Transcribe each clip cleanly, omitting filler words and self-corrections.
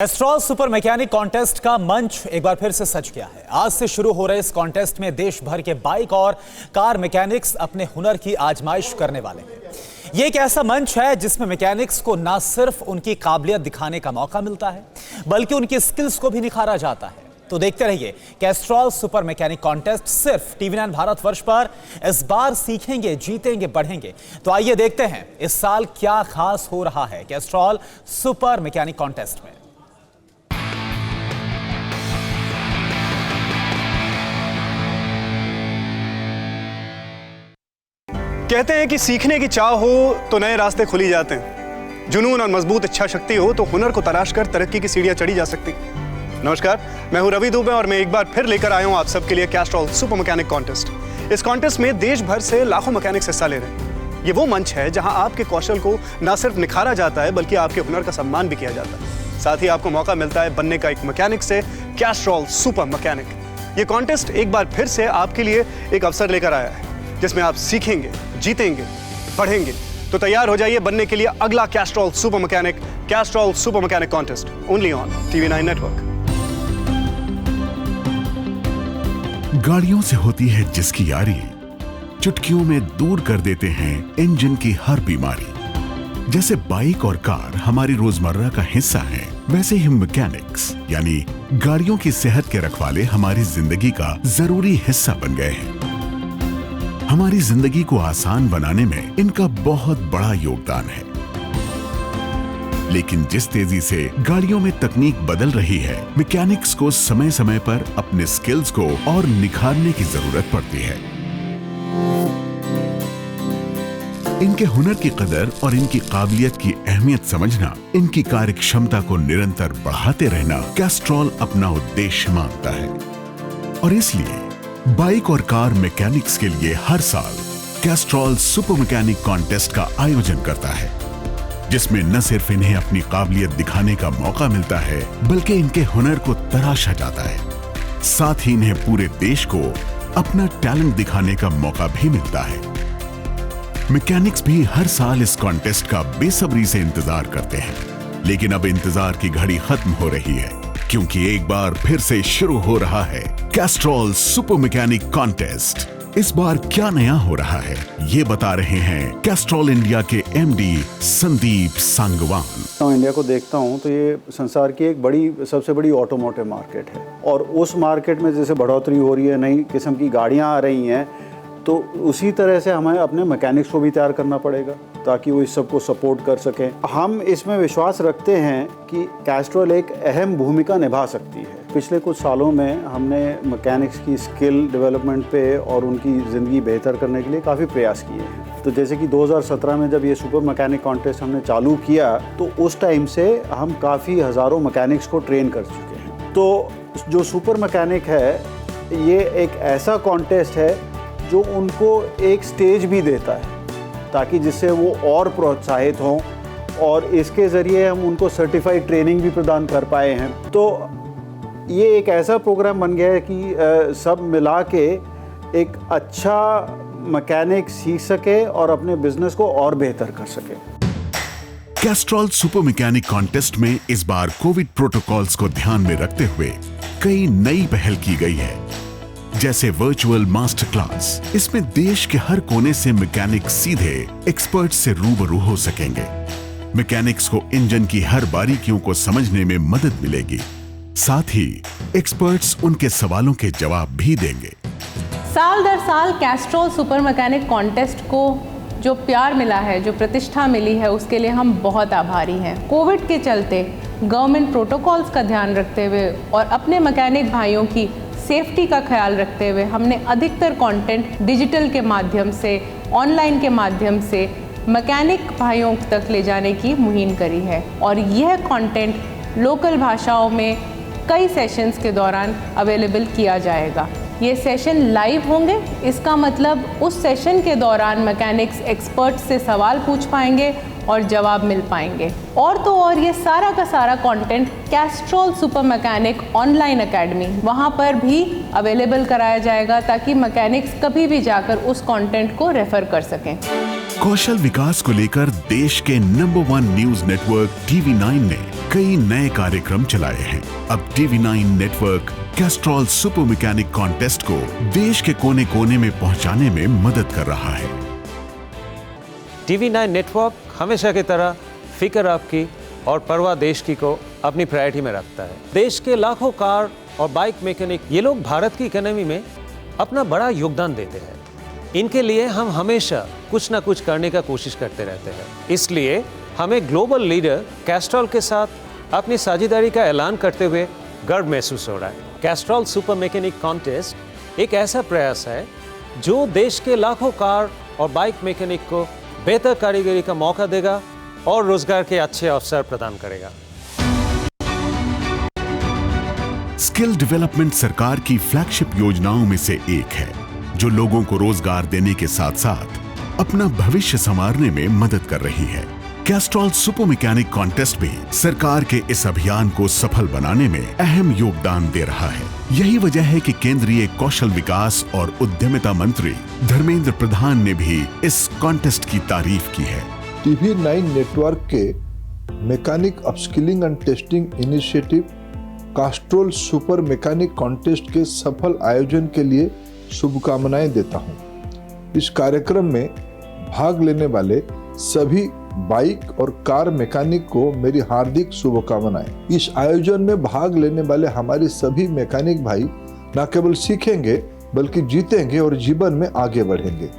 Castrol super mechanic contest का मंच एक बार फिर से सज गया है। आज से शुरू हो रहे इस कॉन्टेस्ट में देश भर के बाइक और कार मैकेनिक्स अपने हुनर की आजमाइश करने वाले हैं। ये एक ऐसा मंच है जिसमें मैकेनिक्स को न सिर्फ उनकी काबिलियत दिखाने का मौका मिलता है, बल्कि उनकी स्किल्स को भी निखारा जाता है। तो देखते रहिए कैस्ट्रॉल सुपर मैकेनिक कॉन्टेस्ट सिर्फ टीवी9 भारतवर्ष पर। इस बार सीखेंगे, जीतेंगे, बढ़ेंगे। तो आइए देखते हैं इस साल क्या खास हो रहा है कैस्ट्रॉल सुपर मैकेनिक कॉन्टेस्ट में। कहते हैं कि सीखने की चाह हो तो नए रास्ते खुली जाते हैं। जुनून और मजबूत इच्छा शक्ति हो तो हुनर को तलाश कर तरक्की की सीढ़ियां चढ़ी जा सकती। नमस्कार, मैं हूं रवि दुबे और मैं एक बार फिर लेकर आया हूं आप सबके लिए कैस्ट्रॉल सुपर मैकेनिक कॉन्टेस्ट। इस कॉन्टेस्ट में देश भर से लाखों मैकेनिक्स हिस्सा ले रहे हैं। ये वो मंच है जहां आपके कौशल को न सिर्फ निखारा जाता है, बल्कि आपके हुनर का सम्मान भी किया जाता है। साथ ही आपको मौका मिलता है बनने का एक मैकेनिक से कैस्ट्रॉल सुपर मैकेनिक। ये कॉन्टेस्ट एक बार फिर से आपके लिए एक अवसर लेकर आया है जिसमें आप सीखेंगे, जीतेंगे, बढ़ेंगे। तो तैयार हो जाइए बनने के लिए अगला Castrol super mechanic, Castrol super mechanic contest, only on TV9 network. गाड़ियों से होती है जिसकी यारी, चुटकियों में दूर कर देते हैं इंजन की हर बीमारी। जैसे बाइक और कार हमारी रोजमर्रा का हिस्सा हैं, वैसे ही मैकेनिक्स यानी गाड़ियों की सेहत के रखवाले हमारी जिंदगी का जरूरी हिस्सा बन गए हैं। हमारी जिंदगी को आसान बनाने में इनका बहुत बड़ा योगदान है। लेकिन जिस तेजी से गाड़ियों में तकनीक बदल रही है, मैकेनिक्स को समय समय पर अपने स्किल्स को और निखारने की जरूरत पड़ती है। इनके हुनर की कदर और इनकी काबिलियत की अहमियत समझना, इनकी कार्य क्षमता को निरंतर बढ़ाते रहना कैस्ट्रॉल अपना उद्देश्य मानता है। और इसलिए बाइक और कार मैकेनिक्स के लिए हर साल कैस्ट्रॉल सुपर मैकेनिक कॉन्टेस्ट का आयोजन करता है, जिसमें न सिर्फ इन्हें अपनी काबिलियत दिखाने का मौका मिलता है, बल्कि इनके हुनर को तराशा जाता है। साथ ही इन्हें पूरे देश को अपना टैलेंट दिखाने का मौका भी मिलता है। मैकेनिक्स भी हर साल इस कॉन्टेस्ट का बेसब्री से इंतजार करते हैं, लेकिन अब इंतजार की घड़ी खत्म हो रही है, क्योंकि एक बार फिर से शुरू हो रहा है कैस्ट्रॉल सुपर मैकेनिक कॉन्टेस्ट। इस बार क्या नया हो रहा है, ये बता रहे हैं कैस्ट्रॉल इंडिया के एमडी संदीप सांगवान। इंडिया को देखता हूँ तो ये संसार की एक सबसे बड़ी ऑटोमोटिव मार्केट है, और उस मार्केट में जैसे बढ़ोतरी हो रही है, नई किस्म की गाड़ियाँ आ रही हैं, तो उसी तरह से हमें अपने मैकेनिक्स को भी तैयार करना पड़ेगा ताकि वो इस सबको सपोर्ट कर सकें। हम इसमें विश्वास रखते हैं कि कैस्ट्रॉल एक अहम भूमिका निभा सकती है। पिछले कुछ सालों में हमने मैकेनिक्स की स्किल डेवलपमेंट पे और उनकी ज़िंदगी बेहतर करने के लिए काफ़ी प्रयास किए हैं। तो जैसे कि 2017 में जब ये सुपर मैकेनिक कॉन्टेस्ट हमने चालू किया, तो उस टाइम से हम काफ़ी हज़ारों मैकेनिक्स को ट्रेन कर चुके हैं। तो जो सुपर मैकेनिक है, ये एक ऐसा कॉन्टेस्ट है जो उनको एक स्टेज भी देता है, ताकि जिससे वो और प्रोत्साहित हों, और इसके ज़रिए हम उनको सर्टिफाइड ट्रेनिंग भी प्रदान कर पाए हैं। तो ये एक ऐसा प्रोग्राम बन गया है कि सब मिला के एक अच्छा मैकेनिक सीख सके और अपने बिजनेस को और बेहतर कर सके। कैस्ट्रॉल सुपर मैकेनिक कॉन्टेस्ट में इस बार कोविड प्रोटोकॉल्स को ध्यान में रखते हुए कई नई पहल की गई है, जैसे वर्चुअल मास्टर क्लास। इसमें देश के हर कोने से मैकेनिक सीधे एक्सपर्ट से रूबरू हो सकेंगे। मैकेनिक्स को इंजन की हर बारीकियों को समझने में मदद मिलेगी। साथ ही एक्सपर्ट्स उनके सवालों के जवाब भी देंगे। साल दर साल कैस्ट्रॉल सुपर मैकेनिक कॉन्टेस्ट को जो प्यार मिला है, जो प्रतिष्ठा मिली है, उसके लिए हम बहुत आभारी हैं। कोविड के चलते गवर्नमेंट प्रोटोकॉल्स का ध्यान रखते हुए और अपने मैकेनिक भाइयों की सेफ्टी का ख्याल रखते हुए हमने अधिकतर कंटेंट डिजिटल के माध्यम से, ऑनलाइन के माध्यम से मैकेनिक भाइयों तक ले जाने की मुहिम करी है। और यह कंटेंट लोकल भाषाओं में कई सेशंस के दौरान अवेलेबल किया जाएगा। ये सेशन लाइव होंगे, इसका मतलब उस सेशन के दौरान मैकेनिक्स एक्सपर्ट से सवाल पूछ पाएंगे और जवाब मिल पाएंगे। और तो और ये सारा का सारा content Castrol super mechanic online academy, वहाँ पर भी अवेलेबल कराया जाएगा, ताकि मैकेनिक्स कभी भी जाकर उस कंटेंट को रेफर कर सकें। कौशल विकास को लेकर देश के नंबर 1 न्यूज नेटवर्क TV9 ने कई नए कार्यक्रम चलाए हैं। अब TV9 network Castrol super mechanic contest को देश के कोने कोने में पहुंचाने में मदद कर रहा है। TV9 नेटवर्क हमेशा की तरह फिक्र आपकी और परवाह देश की को अपनी प्रायोरिटी में रखता है। देश के लाखों कार और बाइक मैकेनिक ये लोग भारत की इकोनॉमी में अपना बड़ा योगदान देते हैं। इनके लिए हम हमेशा कुछ ना कुछ करने का कोशिश करते रहते हैं। इसलिए हमें ग्लोबल लीडर कैस्ट्रॉल के साथ अपनी साझेदारी का ऐलान करते हुए गर्व महसूस हो रहा है। कैस्ट्रॉल सुपर मैकेनिक कॉन्टेस्ट एक ऐसा प्रयास है जो देश के लाखों कार और बाइक मैकेनिक को बेहतर कारीगरी का मौका देगा और रोजगार के अच्छे अवसर प्रदान करेगा। स्किल डेवलपमेंट सरकार की फ्लैगशिप योजनाओं में से एक है जो लोगों को रोजगार देने के साथ साथ अपना भविष्य संवारने में मदद कर रही है। कैस्ट्रॉल सुपर मैकेनिक कॉन्टेस्ट भी सरकार के इस अभियान को सफल बनाने में अहम योगदान दे रहा है। यही वजह है कि केंद्रीय कौशल विकास और उद्यमिता मंत्री धर्मेंद्र प्रधान ने भी इस कॉन्टेस्ट की तारीफ की है। TV9 नेटवर्क के mechanic upskilling and testing initiative Castrol super mechanic contest के सफल आयोजन के लिए शुभकामनाएं देता हूं। इस कार्यक्रम में भाग लेने वाले सभी बाइक और कार मैकेनिक को मेरी हार्दिक शुभकामनाएं। इस आयोजन में भाग लेने वाले हमारे सभी मैकेनिक भाई न केवल सीखेंगे बल्कि जीतेंगे और जीवन में आगे बढ़ेंगे।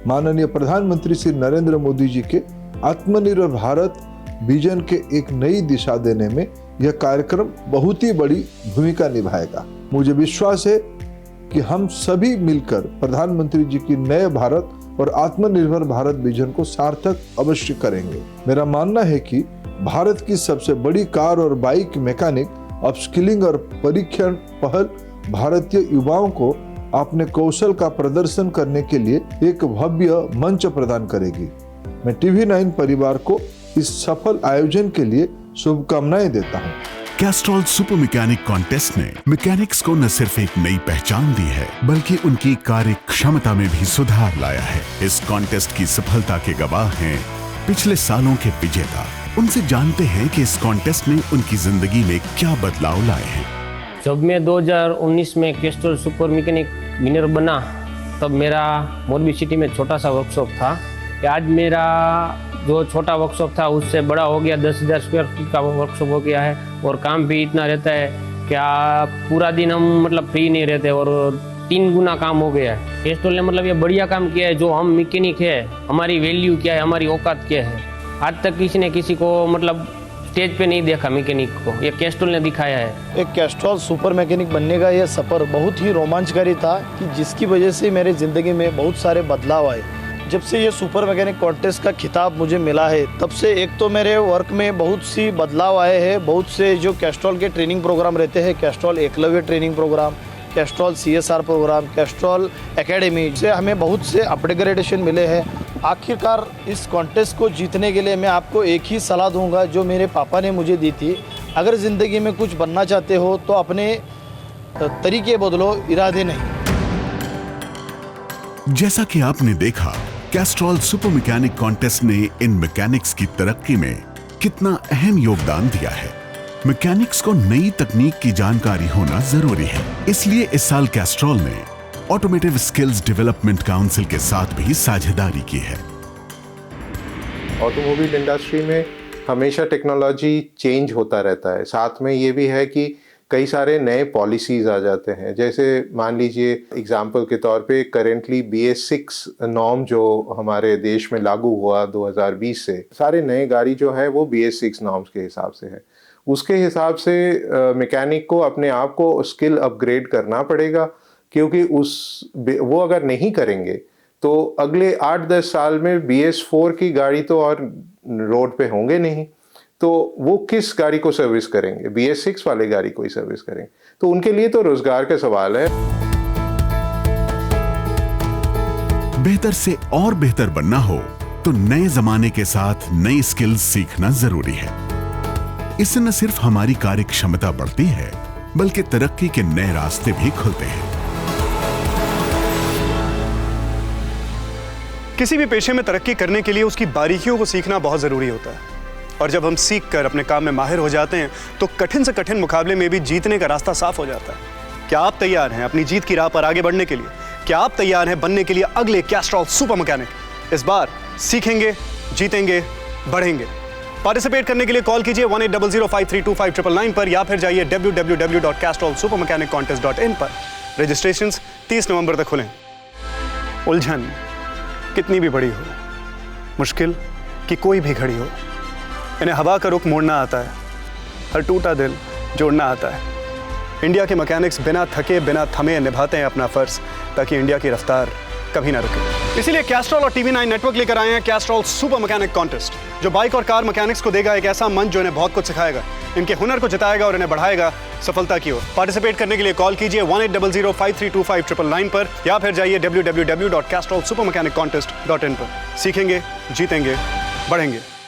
माननीय प्रधानमंत्री श्री नरेंद्र मोदी जी के आत्मनिर्भर भारत विजन के एक नई दिशा देने में यह कार्यक्रम बहुत ही बड़ी भूमिका निभाएगा। मुझे विश्वास है कि हम सभी मिलकर प्रधानमंत्री जी की नए भारत और आत्मनिर्भर भारत विजन को सार्थक अवश्य करेंगे। मेरा मानना है कि भारत की सबसे बड़ी कार और बाइक मैकेनिक अपस्किलिंग और परीक्षण पहल भारतीय युवाओं को अपने कौशल का प्रदर्शन करने के लिए एक भव्य मंच प्रदान करेगी। मैं TV9 परिवार को इस सफल आयोजन के लिए शुभकामनाएं देता हूं। कैस्ट्रॉल सुपर मैकेनिक कॉन्टेस्ट ने मैकेनिक्स को न सिर्फ एक नई पहचान दी है बल्कि उनकी कार्य क्षमता में भी सुधार लाया है। इस कॉन्टेस्ट की सफलता के गवाह हैं पिछले सालों के विजेता। उनसे जानते हैं कि इस कॉन्टेस्ट ने उनकी जिंदगी में क्या बदलाव लाए हैं। जब मैं 2019 में कैस्ट्रॉल सुपर मैकेनिक विनर बना तब मेरा मोरबी सिटी में छोटा सा वर्कशॉप था। आज मेरा जो छोटा वर्कशॉप था उससे बड़ा हो गया, 10,000 स्क्वायर फीट का वर्कशॉप हो गया है और काम भी इतना रहता है कि पूरा दिन हम मतलब फ्री नहीं रहते और 3 गुना काम हो गया है। कैस्ट्रॉल ने मतलब ये बढ़िया काम किया है। जो हम मैकेनिक है, हमारी वैल्यू क्या है, हमारी औकात क्या है, आज तक किसी ने किसी को मतलब स्टेज पे नहीं देखा मैकेनिक को, ये कैस्ट्रॉल ने दिखाया है। एक कैस्ट्रॉल सुपर मैकेनिक बनने का यह सफ़र बहुत ही रोमांचकारी था कि जिसकी वजह से मेरे ज़िंदगी में बहुत सारे बदलाव आए। जब से ये सुपर मैकेनिक कॉन्टेस्ट का खिताब मुझे मिला है तब से एक तो मेरे वर्क में बहुत सी बदलाव आए हैं। बहुत से जो कैस्ट्रॉल के ट्रेनिंग प्रोग्राम रहते हैं, Castrol Eklavya training program, Castrol CSR program, Castrol academy से हमें बहुत से अपग्रेडेशन मिले हैं। आखिरकार इस कॉन्टेस्ट को जीतने के लिए मैं आपको एक ही सलाह दूंगा जो मेरे पापा ने मुझे दी थी। अगर ज़िंदगी में कुछ बनना चाहते हो तो अपने तरीके बदलो, इरादे नहीं। जैसा कि आपने देखा, कैस्ट्रॉल सुपर मैकेनिक कॉन्टेस्ट ने इन मैकेनिक्स की तरक्की में कितना अहम योगदान दिया है। मैकेनिक्स को नई तकनीक की जानकारी होना जरूरी है। इसलिए इस साल कैस्ट्रॉल ने ऑटोमोटिव स्किल्स डेवलपमेंट काउंसिल के साथ भी साझेदारी की है। ऑटोमोबाइल इंडस्ट्री में हमेशा टेक्नोलॉजी चेंज होता रहता है। साथ में ये भी है कि कई सारे नए पॉलिसीज आ जाते हैं। जैसे मान लीजिए एग्जाम्पल के तौर पे करेंटली BS6 नॉर्म जो हमारे देश में लागू हुआ 2020 से, सारे नए गाड़ी जो है वो BS6 नॉर्म्स के हिसाब से है। उसके हिसाब से मैकेनिक को अपने आप को स्किल अपग्रेड करना पड़ेगा, क्योंकि वो अगर नहीं करेंगे तो अगले 8-10 साल में BS4 की गाड़ी तो और रोड पे होंगे नहीं, तो वो किस गाड़ी को सर्विस करेंगे? BS6 वाले गाड़ी को ही सर्विस करेंगे। तो उनके लिए तो रोजगार का सवाल है। बेहतर से और बेहतर बनना हो तो नए जमाने के साथ नई स्किल्स सीखना जरूरी है। इससे न सिर्फ हमारी कार्य क्षमता बढ़ती है बल्कि तरक्की के नए रास्ते भी खुलते हैं। किसी भी पेशे में तरक्की करने के लिए उसकी बारीकियों को सीखना बहुत ज़रूरी होता है, और जब हम सीख कर अपने काम में माहिर हो जाते हैं तो कठिन से कठिन मुकाबले में भी जीतने का रास्ता साफ हो जाता है। क्या आप तैयार हैं अपनी जीत की राह पर आगे बढ़ने के लिए? क्या आप तैयार हैं बनने के लिए अगले कैस्ट्रॉल सुपर मैकेनिक? इस बार सीखेंगे, जीतेंगे, बढ़ेंगे। पार्टिसिपेट करने के लिए कॉल कीजिए 1800532599 पर या फिर जाइए www.castrolsupermechaniccontest.in पर। रजिस्ट्रेशंस 30 नवंबर तक खुलें। उलझन कितनी भी बड़ी हो, मुश्किल की कोई भी घड़ी हो, इन्हें हवा का रुख मोड़ना आता है, हर टूटा दिल जोड़ना आता है। इंडिया के मैकेनिक्स बिना थके बिना थमे निभाते हैं अपना फर्ज, ताकि इंडिया की रफ्तार कभी ना रुके। इसीलिए कैस्ट्रॉल और TV9 नेटवर्क लेकर आए हैं कैस्ट्रॉल सुपर मैकेनिक कॉन्टेस्ट, जो बाइक और कार मैकेनिक्स को देगा एक ऐसा मंच जो इन्हें बहुत कुछ सिखाएगा, इनके हुनर को जिताएगा और इन्हें बढ़ाएगा सफलता की ओर। पार्टिसिपेट करने के लिए कॉल कीजिए 1800532599 पर या फिर जाइए www.castrolsupermechaniccontest.in पर। सीखेंगे, जीतेंगे, बढ़ेंगे।